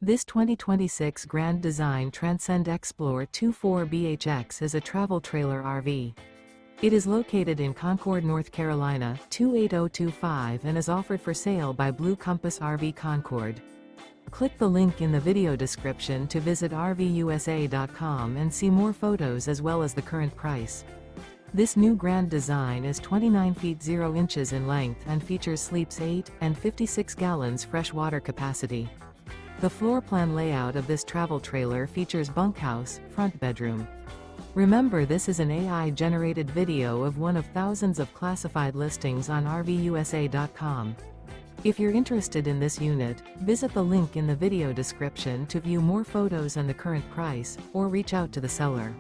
This 2026 Grand Design Transcend Xplor 24BHX is a travel trailer RV. It is located in Concord, North Carolina, 28025 and is offered for sale by Blue Compass RV Concord. Click the link in the video description to visit RVUSA.com and see more photos as well as the current price. This new Grand Design is 29 feet 0 inches in length and features sleeps 8 and 56 gallons fresh water capacity. The floor plan layout of this travel trailer features bunkhouse, front bedroom. Remember, this is an AI-generated video of one of thousands of classified listings on RVUSA.com. If you're interested in this unit, visit the link in the video description to view more photos and the current price, or reach out to the seller.